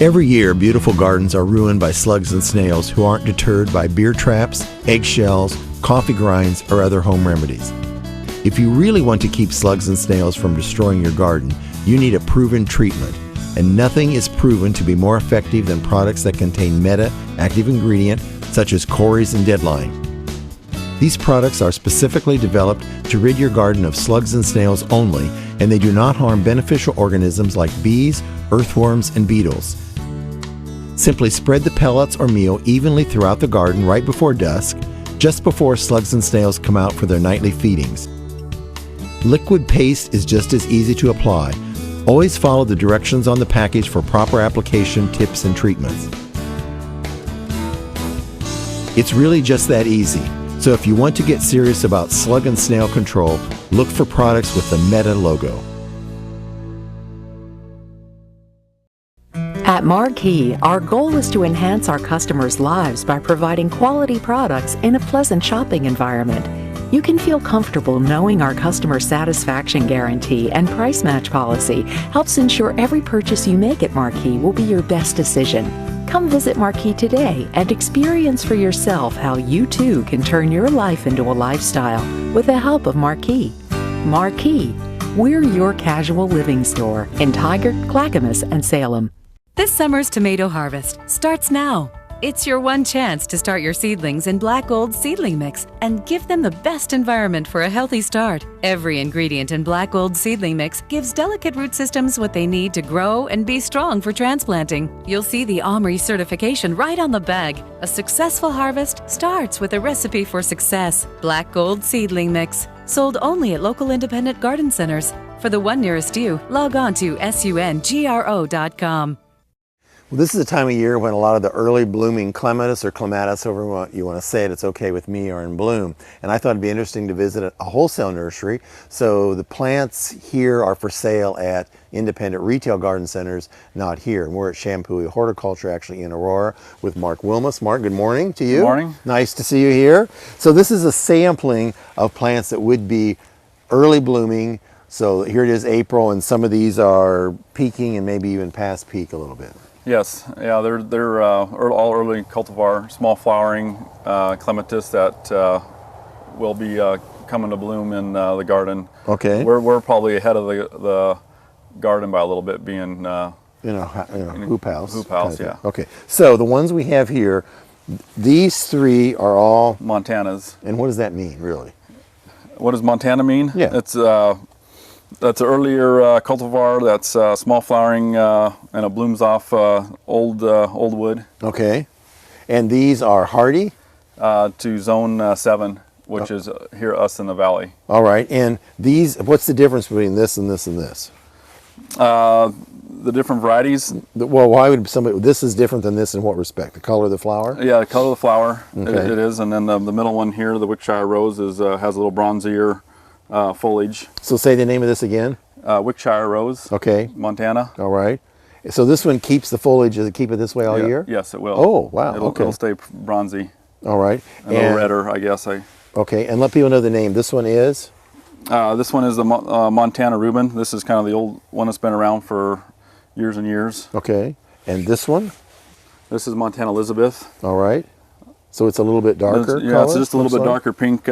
Every year, beautiful gardens are ruined by slugs and snails who aren't deterred by beer traps, eggshells, coffee grinds, or other home remedies. If you really want to keep slugs and snails from destroying your garden, you need a proven treatment. And nothing is proven to be more effective than products that contain active ingredient such as Cory's and Deadline. These products are specifically developed to rid your garden of slugs and snails only, and they do not harm beneficial organisms like bees, earthworms, and beetles. Simply spread the pellets or meal evenly throughout the garden right before dusk, just before slugs and snails come out for their nightly feedings. Liquid paste is just as easy to apply. Always follow the directions on the package for proper application tips and treatments. It's really just that easy. So if you want to get serious about slug and snail control, look for products with the Meta logo. At Marquee, our goal is to enhance our customers' lives by providing quality products in a pleasant shopping environment. You can feel comfortable knowing our customer satisfaction guarantee and price match policy helps ensure every purchase you make at Marquee will be your best decision. Come visit Marquee today and experience for yourself how you too can turn your life into a lifestyle with the help of Marquee. Marquee, we're your casual living store in Tigard, Clackamas, and Salem. This summer's tomato harvest starts now. It's your one chance to start your seedlings in Black Gold Seedling Mix and give them the best environment for a healthy start. Every ingredient in Black Gold Seedling Mix gives delicate root systems what they need to grow and be strong for transplanting. You'll see the OMRI certification right on the bag. A successful harvest starts with a recipe for success. Black Gold Seedling Mix, sold only at local independent garden centers. For the one nearest you, log on to sungro.com. Well, this is the time of year when a lot of the early blooming clematis or clematis, however you want to say it, it's okay with me, are in bloom. And I thought it'd be interesting to visit a wholesale nursery. So the plants here are for sale at independent retail garden centers, not here. And we're at Champoeg Horticulture, actually in Aurora, with Mark Wilmes. Mark, good morning to you. Good morning. Nice to see you here. So this is a sampling of plants that would be early blooming. So here it is, April, and some of these are peaking and maybe even past peak a little bit. Yes, yeah, they're all early cultivar, small flowering clematis that will be coming to bloom in the garden. Okay. We're probably ahead of the garden by a little bit, being hoop house. Hoop house, yeah. Okay, so the ones we have here, these three are all Montanas. And what does that mean, really? What does Montana mean? Yeah. It's that's an earlier cultivar that's small flowering and it blooms off old wood. Okay. And these are hardy? To zone 7, which is here us in the valley. All right. And these, what's the difference between this and this and this? The different varieties? Well, why would somebody, this is different than this in what respect? The color of the flower? Yeah, the color of the flower, okay. it is. And then the middle one here, the Wickshire Rose, is has a little bronzier foliage. So say the name of this again. Wickshire Rose. Okay. Montana. All right. So this one keeps the foliage. Does it keep it this way all year? Yes, it will. Oh, wow. It'll stay bronzy. All right. A little redder, I guess. Okay. And let people know the name. This one is? This one is the Montana Reuben. This is kind of the old one that's been around for years and years. Okay. And this one? This is Montana Elizabeth. All right. So it's a little bit darker Yeah, color, it's just a little bit darker pink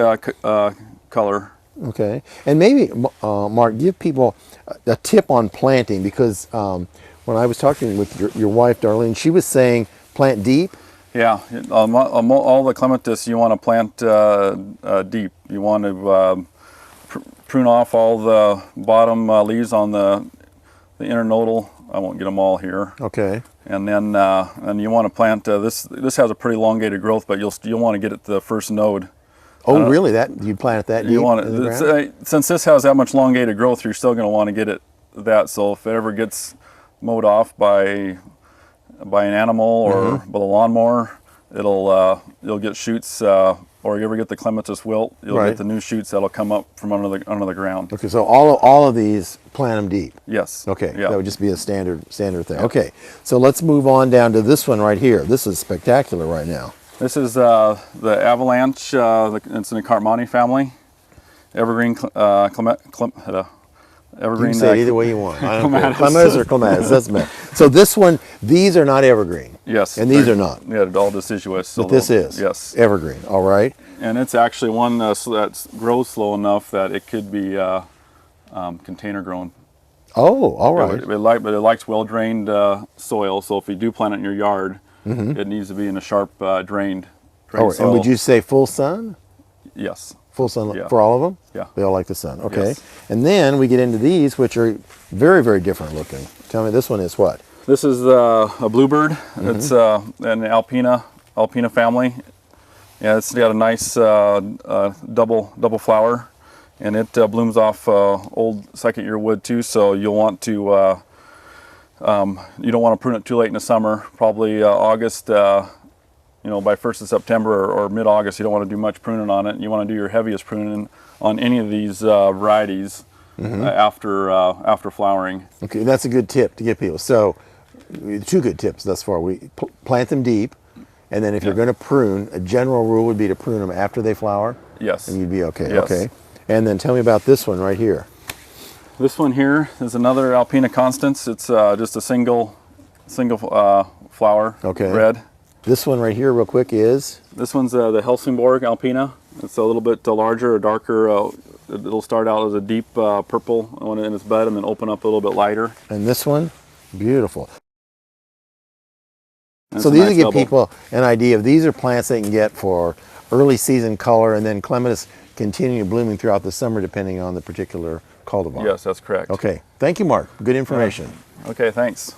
color. Okay. And maybe, Mark, give people a tip on planting, because when I was talking with your wife, Darlene, she was saying plant deep. Yeah, all the clematis you want to plant deep. You want to prune off all the bottom leaves on the internodal. I won't get them all here. Okay. And then you want to plant this. This has a pretty elongated growth, but you'll want to get it to the first node. Oh, really? That you'd plant it that deep? You want it since this has that much elongated growth. You're still going to want to get it that. So if it ever gets mowed off by an animal or by the lawnmower, you'll get shoots. Or you ever get the clematis wilt, you'll get the new shoots that'll come up from under the ground. Okay, so all of these, plant them deep. Yes. Okay, yeah. That would just be a standard thing. Yeah. Okay, so let's move on down to this one right here. This is spectacular right now. This is the Avalanche. It's in the Cartmani family. Evergreen Evergreen. You can say it either way you want. I don't care. Clematis. Clematis or clematis, doesn't matter. So this one, these are not evergreen. Yes. And these are not. Yeah, they're all deciduous. But this is. Yes. Evergreen. All right. And it's actually one that grows slow enough that it could be container grown. Oh, all right. But it likes well drained soil. So if you do plant it in your yard, it needs to be in a sharp drained Oh, soil. and would you say full sun? Yes. Full sun Yeah. for all of them? Yeah. They all like the sun. Okay. Yes. And then we get into these, which are very, very different looking. Tell me, this one is what? This is a bluebird. It's an Alpina family. Yeah, it's got a nice double flower, and it blooms off old second-year wood too. So you'll want to you don't want to prune it too late in the summer. Probably August. By 1st of September or mid-August, you don't want to do much pruning on it. You want to do your heaviest pruning on any of these varieties after flowering. Okay, that's a good tip to give people. So, two good tips thus far. We plant them deep, and then if you're going to prune, a general rule would be to prune them after they flower. Yes. And you'd be okay. Yes. Okay. And then tell me about this one right here. This one here is another Alpina Constans. It's just a single flower. Okay. Red. This one right here, real quick, is? This one's the Helsingborg Alpina. It's a little bit larger or darker. It'll start out as a deep purple in its bud and then open up a little bit lighter. And this one, beautiful. And So it's a these nice will give double. people an idea of these are plants they can get for early season color, and then clematis continue blooming throughout the summer depending on the particular cultivar. Yes, that's correct. Okay. Thank you, Mark. Good information. Okay, thanks.